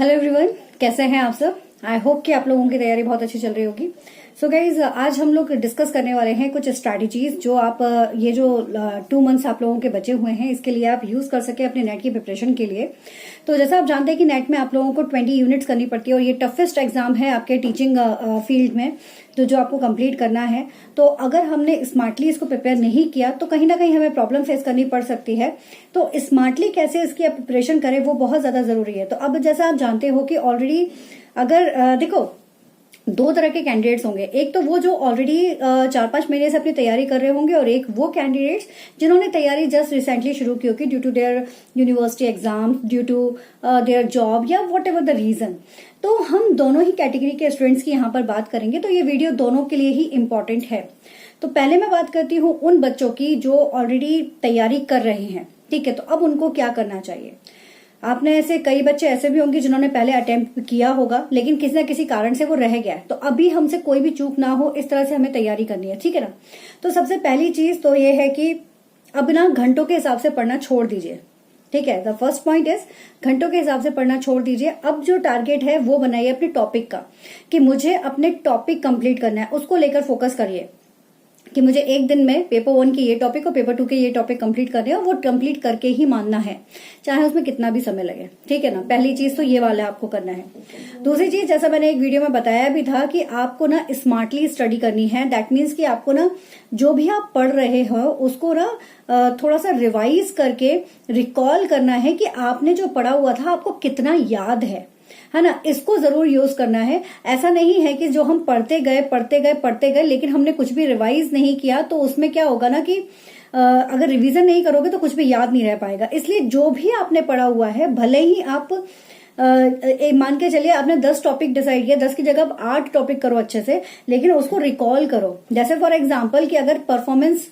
Hello everyone, कैसे हैं आप सब। आई होप कि आप लोगों की तैयारी बहुत अच्छी चल रही होगी। सो गाइज, आज हम लोग डिस्कस करने वाले हैं कुछ स्ट्रैटेजीज जो आप ये जो 2 मंथ्स आप लोगों के बचे हुए हैं इसके लिए आप यूज कर सके अपने नेट की प्रिपरेशन के लिए। तो जैसा आप जानते हैं कि नेट में आप लोगों को 20 यूनिट्स करनी पड़ती है और ये टफेस्ट एग्जाम है आपके टीचिंग फील्ड में, तो जो आपको कंप्लीट करना है। तो अगर हमने स्मार्टली इसको प्रिपेयर नहीं किया तो कहीं ना कहीं हमें प्रॉब्लम फेस करनी पड़ सकती है। तो स्मार्टली कैसे इसकी प्रिपरेशन करें वो बहुत ज्यादा जरूरी है। तो अब जैसा आप जानते हो कि ऑलरेडी अगर देखो 2 तरह के कैंडिडेट्स होंगे। एक तो वो जो ऑलरेडी 4-5 महीने से अपनी तैयारी कर रहे होंगे और एक वो कैंडिडेट्स जिन्होंने तैयारी जस्ट रिसेंटली शुरू की होगी due to their university exam, due to their job या वट एवर द रीजन। तो हम दोनों ही कैटेगरी के स्टूडेंट्स की यहाँ पर बात करेंगे, तो ये वीडियो दोनों के लिए ही इम्पोर्टेंट है। तो पहले मैं बात करती हूँ उन बच्चों की जो ऑलरेडी तैयारी कर रहे हैं, ठीक है। तो अब उनको क्या करना चाहिए। आपने ऐसे कई बच्चे ऐसे भी होंगे जिन्होंने पहले अटेम्प्ट किया होगा लेकिन किसी न किसी कारण से वो रह गया है। तो अभी हमसे कोई भी चूक ना हो इस तरह से हमें तैयारी करनी है, ठीक है ना। तो सबसे पहली चीज तो ये है कि अब ना घंटों के हिसाब से पढ़ना छोड़ दीजिए, ठीक है। द फर्स्ट पॉइंट इज घंटों के हिसाब से पढ़ना छोड़ दीजिए। अब जो टारगेट है वो बनाइए अपने टॉपिक का कि मुझे अपने टॉपिक कंप्लीट करना है, उसको लेकर फोकस करिए कि मुझे एक दिन में पेपर 1 के ये टॉपिक और पेपर 2 के ये टॉपिक कंप्लीट करने हैं और वो कंप्लीट करके ही मानना है, चाहे उसमें कितना भी समय लगे, ठीक है ना। पहली चीज तो ये वाला आपको करना है। दूसरी चीज, जैसा मैंने एक वीडियो में बताया भी था कि आपको ना स्मार्टली स्टडी करनी है। दैट मीन्स कि आपको ना जो भी आप पढ़ रहे हो उसको ना थोड़ा सा रिवाइज करके रिकॉल करना है कि आपने जो पढ़ा हुआ था आपको कितना याद है ना। इसको जरूर यूज करना है। ऐसा नहीं है कि जो हम पढ़ते गए लेकिन हमने कुछ भी रिवाइज नहीं किया, तो उसमें क्या होगा ना कि अगर रिवीजन नहीं करोगे तो कुछ भी याद नहीं रह पाएगा। इसलिए जो भी आपने पढ़ा हुआ है, भले ही आप मान के चलिए आपने 10 टॉपिक डिसाइड किया, 10 की जगह आप 8 टॉपिक करो अच्छे से, लेकिन उसको रिकॉल करो। जैसे फॉर एग्जाम्पल कि अगर परफॉर्मेंस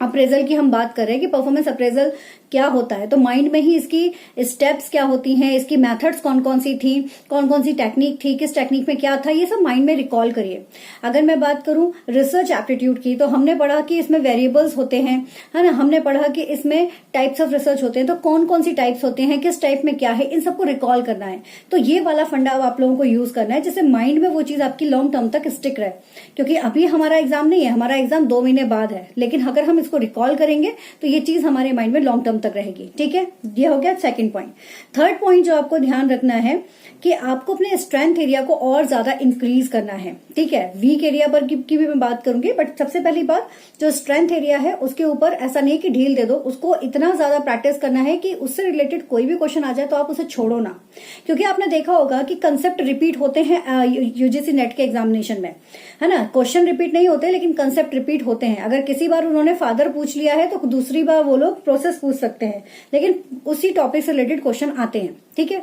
अप्रेजल की हम बात कर रहे हैं कि परफॉर्मेंस अप्रेजल क्या होता है, तो माइंड में ही इसकी स्टेप्स क्या होती हैं, इसकी मेथड्स कौन कौन सी थी, कौन कौन सी टेक्निक थी, किस टेक्निक में क्या था, ये सब माइंड में रिकॉल करिए। अगर मैं बात करूं रिसर्च एप्टीट्यूड की, तो हमने पढ़ा कि इसमें वेरिएबल्स होते हैं, है ना। हमने पढ़ा कि इसमें टाइप्स ऑफ रिसर्च होते हैं, तो कौन कौन सी टाइप्स होते हैं, किस टाइप में क्या है, इन सबको रिकॉल करना है। तो ये वाला फंडा अब आप लोगों को यूज करना है जिससे माइंड में वो चीज आपकी लॉन्ग टर्म तक स्टिक रहे। क्योंकि अभी हमारा एग्जाम नहीं है, हमारा एग्जाम 2 महीने बाद है, लेकिन अगर हम इसको रिकॉल करेंगे तो ये चीज हमारे माइंड में लॉन्ग टर्म तक रहेगी, ठीक है। ये हो गया सेकंड पॉइंट। थर्ड पॉइंट जो आपको ध्यान रखना है कि आपको अपने स्ट्रेंथ एरिया को और ज्यादा इंक्रीज करना है, ठीक है। वीक एरिया पर की भी मैं बात करूंगी, बट सबसे पहली बात जो स्ट्रेंथ एरिया है उसके ऊपर ऐसा नहीं कि ढील दे दो, उसको इतना ज्यादा प्रैक्टिस करना है कि उससे रिलेटेड कोई भी क्वेश्चन आ जाए तो आप उसे छोड़ो ना। क्योंकि आपने देखा होगा कि कंसेप्ट रिपीट होते हैं यूजीसी नेट के एग्जामिनेशन में, है ना। क्वेश्चन रिपीट नहीं होते लेकिन कंसेप्ट रिपीट होते हैं। अगर किसी बार उन्होंने फादर पूछ लिया है तो दूसरी बार वो लोग प्रोसेस पूछ सकते हैं, लेकिन उसी टॉपिक से रिलेटेड क्वेश्चन आते हैं, ठीक है।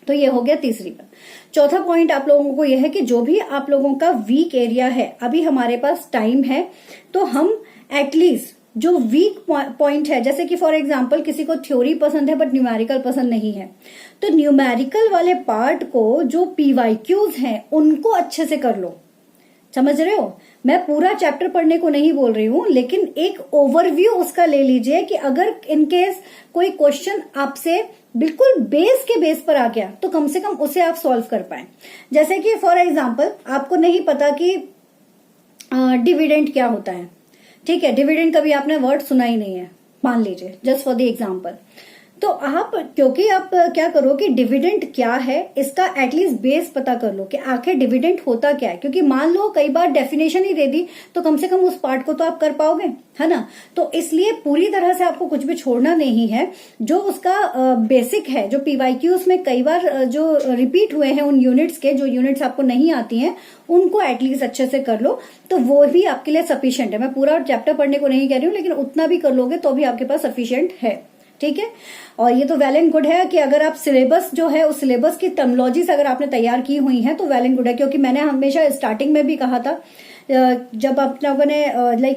तो ये हो गया तीसरी बात। चौथा पॉइंट आप लोगों को यह है कि जो भी आप लोगों का वीक एरिया है, अभी हमारे पास टाइम है, तो हम एटलीस्ट जो वीक पॉइंट है, जैसे कि फॉर एग्जांपल किसी को थ्योरी पसंद है बट न्यूमेरिकल पसंद नहीं है, तो न्यूमेरिकल वाले पार्ट को जो पीवाईक्यूज हैं उनको अच्छे से कर लो। समझ रहे हो, मैं पूरा चैप्टर पढ़ने को नहीं बोल रही हूं, लेकिन एक ओवरव्यू उसका ले लीजिए कि अगर इनकेस कोई क्वेश्चन आपसे बिल्कुल बेस के बेस पर आ गया तो कम से कम उसे आप सॉल्व कर पाए। जैसे कि फॉर एग्जांपल आपको नहीं पता कि डिविडेंड क्या होता है, ठीक है। डिविडेंड कभी आपने वर्ड सुना ही नहीं है, मान लीजिए, जस्ट फॉर द एग्जांपल। तो आप क्योंकि आप क्या करो कि डिविडेंड क्या है इसका एटलीस्ट बेस पता कर लो कि आखिर डिविडेंड होता क्या है। क्योंकि मान लो कई बार डेफिनेशन ही दे दी तो कम से कम उस पार्ट को तो आप कर पाओगे, है ना। तो इसलिए पूरी तरह से आपको कुछ भी छोड़ना नहीं है। जो उसका बेसिक है, जो पीवाईक्यूज में कई बार जो रिपीट हुए हैं, उन यूनिट्स के जो यूनिट्स आपको नहीं आती हैं उनको एटलीस्ट अच्छे से कर लो, तो वो भी आपके लिए सफिशियंट है। मैं पूरा चैप्टर पढ़ने को नहीं कह रही हूँ, लेकिन उतना भी कर लोगे तो भी आपके पास सफिशियंट है, ठीक है। और ये तो वेल एंड गुड है कि अगर आप सिलेबस जो है उस सिलेबस की टर्मिनोलॉजीज अगर आपने तैयार की हुई है तो वेल एंड गुड है। क्योंकि मैंने हमेशा स्टार्टिंग में भी कहा था, जब आप लोगों ने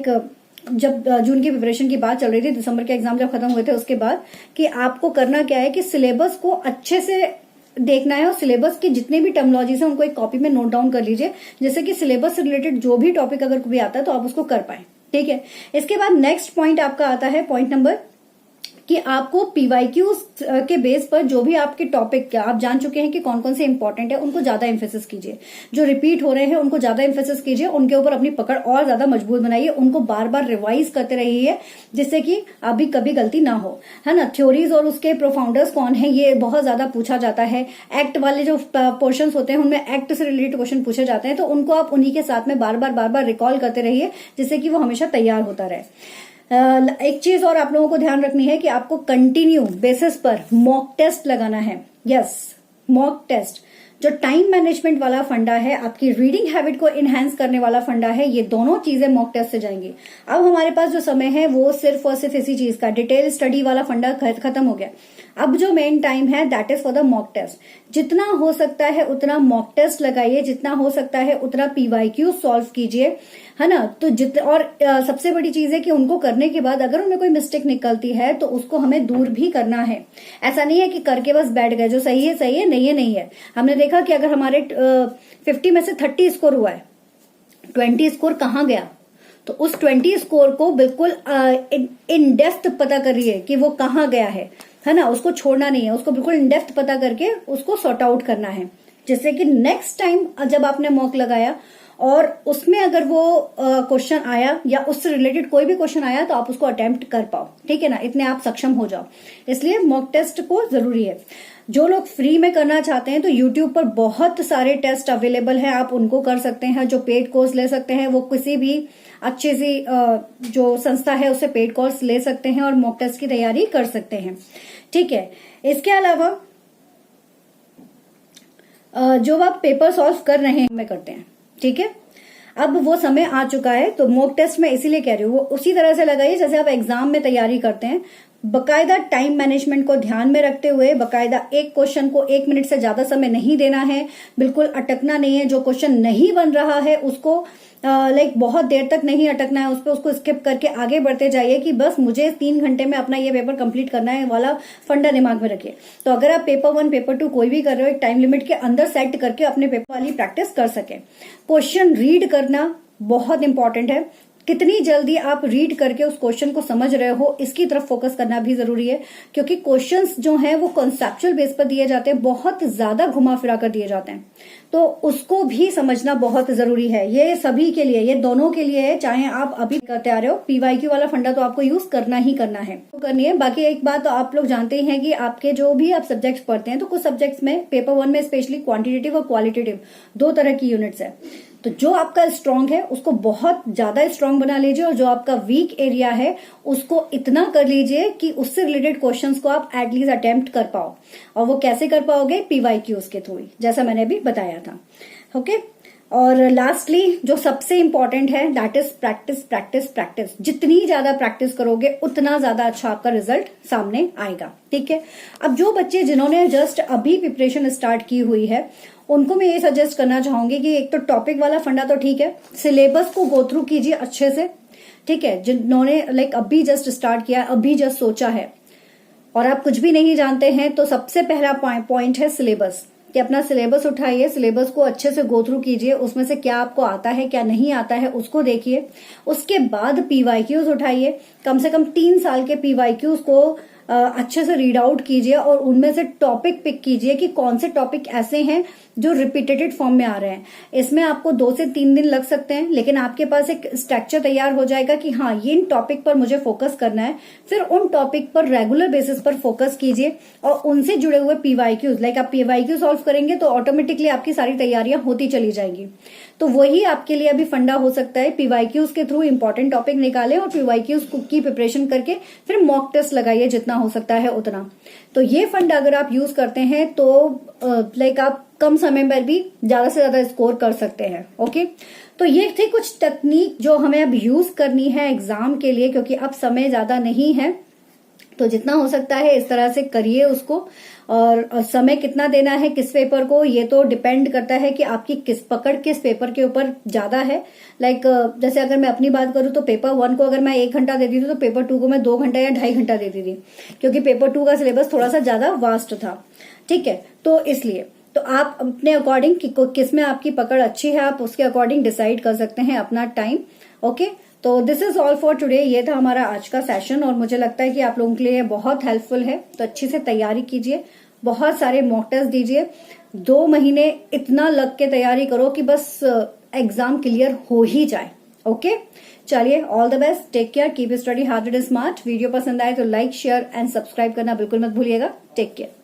जब जून की प्रिपरेशन की बात चल रही थी, दिसंबर के एग्जाम जब खत्म हुए थे उसके बाद, कि आपको करना क्या है कि सिलेबस को अच्छे से देखना है और सिलेबस की जितनी भी टर्मिनोलॉजीज है उनको एक कॉपी में नोट डाउन कर लीजिए, जिससे कि सिलेबस से रिलेटेड जो भी टॉपिक अगर कोई आता है तो आप उसको कर पाए, ठीक है। इसके बाद नेक्स्ट पॉइंट आपका आता है पॉइंट नंबर कि आपको पीवाईक्यूज के बेस पर जो भी आपके टॉपिक आप जान चुके हैं कि कौन कौन से इंपॉर्टेंट है उनको ज्यादा एम्फेसिस कीजिए, जो रिपीट हो रहे हैं उनको ज्यादा एम्फेसिस कीजिए, उनके ऊपर अपनी पकड़ और ज्यादा मजबूत बनाइए, उनको बार बार रिवाइज करते रहिए जिससे कि अभी कभी गलती ना हो, है ना। थ्योरीज और उसके प्रोफाउंडर्स कौन है ये बहुत ज्यादा पूछा जाता है। एक्ट वाले जो पोर्शंस होते हैं उनमें एक्ट से रिलेटेड क्वेश्चन पूछे जाते हैं, तो उनको आप उन्हीं के साथ में बार बार रिकॉल करते रहिए जिससे कि वो हमेशा तैयार होता रहे। एक चीज और आप लोगों को ध्यान रखनी है कि आपको कंटिन्यू बेसिस पर मॉक टेस्ट लगाना है। यस, मॉक टेस्ट जो टाइम मैनेजमेंट वाला फंडा है, आपकी रीडिंग हैबिट को इनहेंस करने वाला फंडा है, ये दोनों चीजें मॉक टेस्ट से जाएंगी। अब हमारे पास जो समय है वो सिर्फ और सिर्फ इसी चीज का डिटेल स्टडी वाला फंडा खत्म हो गया। अब जो मेन टाइम है that is for the mock test. जितना हो सकता है उतना मॉक टेस्ट लगाइए, जितना हो सकता है उतना पीवाईक्यू सॉल्व कीजिए, है ना। तो सबसे बड़ी चीज है कि उनको करने के बाद अगर उनमें कोई मिस्टेक निकलती है तो उसको हमें दूर भी करना है। ऐसा नहीं है कि करके बस बैठ गए, जो सही है नहीं है नहीं है। हमने देखा कि अगर हमारे 50 में से 30 स्कोर हुआ है, 20 स्कोर कहाँ गया, तो उस 20 स्कोर को बिल्कुल इन डेप्थ पता करिए कि वो कहाँ गया है ना। उसको छोड़ना नहीं है, उसको बिल्कुल इन डेप्थ पता करके उसको सॉर्ट आउट करना है, जिससे कि नेक्स्ट टाइम जब आपने मॉक लगाया और उसमें अगर वो क्वेश्चन आया या उससे रिलेटेड कोई भी क्वेश्चन आया तो आप उसको अटेम्प्ट कर पाओ, ठीक है ना, इतने आप सक्षम हो जाओ। इसलिए मॉक टेस्ट को जरूरी है। जो लोग फ्री में करना चाहते हैं तो यूट्यूब पर बहुत सारे टेस्ट अवेलेबल हैं, आप उनको कर सकते हैं। जो पेड कोर्स ले सकते हैं वो किसी भी अच्छी सी जो संस्था है उससे पेड कोर्स ले सकते हैं और मॉक टेस्ट की तैयारी कर सकते हैं, ठीक है। इसके अलावा जो आप पेपर सॉल्व कर रहे हैं में करते हैं, ठीक है। अब वो समय आ चुका है तो मॉक टेस्ट में इसीलिए कह रही हूँ वो उसी तरह से लगाइए जैसे आप एग्जाम में तैयारी करते हैं। बकायदा टाइम मैनेजमेंट को ध्यान में रखते हुए बकायदा एक क्वेश्चन को 1 मिनट से ज्यादा समय नहीं देना है, बिल्कुल अटकना नहीं है। जो क्वेश्चन नहीं बन रहा है उसको बहुत देर तक नहीं अटकना है उस पर, उसको स्किप करके आगे बढ़ते जाइए कि बस मुझे 3 घंटे में अपना ये पेपर कंप्लीट करना है वाला फंडा दिमाग में रखिए। तो अगर आप पेपर 1 पेपर 2 कोई भी कर रहे हो, एक टाइम लिमिट के अंदर सेट करके अपने पेपर वाली प्रैक्टिस कर सके। क्वेश्चन रीड करना बहुत इंपॉर्टेंट है, कितनी जल्दी आप रीड करके उस क्वेश्चन को समझ रहे हो इसकी तरफ फोकस करना भी जरूरी है, क्योंकि क्वेश्चंस जो हैं वो कॉन्सेप्चुअल बेस पर दिए जाते हैं, बहुत ज्यादा घुमा फिरा कर दिए जाते हैं, तो उसको भी समझना बहुत जरूरी है। ये सभी के लिए, ये दोनों के लिए है, चाहे आप अभी करते आ रहे हो। पीवाईक्यू वाला फंडा तो आपको यूज करना ही करना है, तो करनी है। बाकी एक बात तो आप लोग जानते ही हैं कि आपके जो भी आप सब्जेक्ट्स पढ़ते हैं तो कुछ सब्जेक्ट्स में पेपर 1 में स्पेशली क्वांटिटेटिव और क्वालिटेटिव 2 तरह की यूनिट्स है। तो जो आपका स्ट्रांग है उसको बहुत ज्यादा स्ट्रांग बना लीजिए और जो आपका वीक एरिया है उसको इतना कर लीजिए कि उससे रिलेटेड क्वेश्चंस को आप एटलीस्ट अटेम्प्ट कर पाओ। और वो कैसे कर पाओगे? पीवाईक्यूज के थ्रू, जैसा मैंने अभी बताया था, ओके। और लास्टली जो सबसे इंपॉर्टेंट है that is practice practice practice. जितनी ज्यादा प्रैक्टिस करोगे उतना ज्यादा अच्छा आपका रिजल्ट सामने आएगा, ठीक है। अब जो बच्चे जिन्होंने जस्ट अभी प्रिपरेशन स्टार्ट की हुई है उनको मैं ये सजेस्ट करना चाहूंगी कि एक तो टॉपिक वाला फंडा तो ठीक है, सिलेबस को गो थ्रू कीजिए अच्छे से, ठीक है। जिन्होंने अभी जस्ट स्टार्ट किया, अभी जस्ट सोचा है और आप कुछ भी नहीं जानते हैं, तो सबसे पहला पॉइंट है सिलेबस, कि अपना सिलेबस उठाइए, सिलेबस को अच्छे से गो थ्रू कीजिए, उसमें से क्या आपको आता है क्या नहीं आता है उसको देखिए। उसके बाद पीवाईक्यूज उठाइए, कम से कम 3 साल के पीवाईक्यूज को अच्छे से रीड आउट कीजिए और उनमें से टॉपिक पिक कीजिए कि कौन से टॉपिक ऐसे हैं जो रिपीटेटेड फॉर्म में आ रहे हैं। इसमें आपको 2 से 3 दिन लग सकते हैं, लेकिन आपके पास एक स्ट्रक्चर तैयार हो जाएगा कि हाँ ये इन टॉपिक पर मुझे फोकस करना है। फिर उन टॉपिक पर रेगुलर बेसिस पर फोकस कीजिए और उनसे जुड़े हुए पीवाईक्यूज, आप पीवाईक्यू सॉल्व करेंगे तो ऑटोमेटिकली आपकी सारी तैयारियां होती चली जाएंगी। तो वही आपके लिए अभी फंडा हो सकता है। पीवाईक्यूज के थ्रू इंपॉर्टेंट टॉपिक निकालें और पीवाईक्यूज की प्रिपरेशन करके फिर मॉक टेस्ट लगाइए जितना हो सकता है उतना। तो ये फंड अगर आप यूज करते हैं तो आप कम समय में भी ज्यादा से ज्यादा स्कोर कर सकते हैं, ओके। तो ये थी कुछ तकनीक जो हमें अब यूज करनी है एग्जाम के लिए, क्योंकि अब समय ज्यादा नहीं है, तो जितना हो सकता है इस तरह से करिए उसको। और समय कितना देना है किस पेपर को, ये तो डिपेंड करता है कि आपकी किस पकड़ किस पेपर के ऊपर ज्यादा है। जैसे अगर मैं अपनी बात करूं तो पेपर 1 को अगर मैं 1 घंटा देती थी तो पेपर 2 को मैं 2 घंटा या 2.5 घंटा देती थी, क्योंकि पेपर 2 का सिलेबस थोड़ा सा ज्यादा वास्ट था, ठीक है। तो इसलिए तो आप अपने अकॉर्डिंग किस में आपकी पकड़ अच्छी है आप उसके अकॉर्डिंग डिसाइड कर सकते हैं अपना टाइम, ओके। तो this is all for today. ये था हमारा आज का सेशन और मुझे लगता है कि आप लोगों के लिए बहुत हेल्पफुल है। तो अच्छी से तैयारी कीजिए, बहुत सारे मॉक टेस्ट दीजिए, 2 महीने इतना लग के तैयारी करो कि बस एग्जाम क्लियर हो ही जाए। ओके, चलिए, all the best, take care, keep study hard and smart. Video पसंद आए तो लाइक, शेयर एंड सब्सक्राइब करना बिल्कुल मत भूलिएगा। Take care.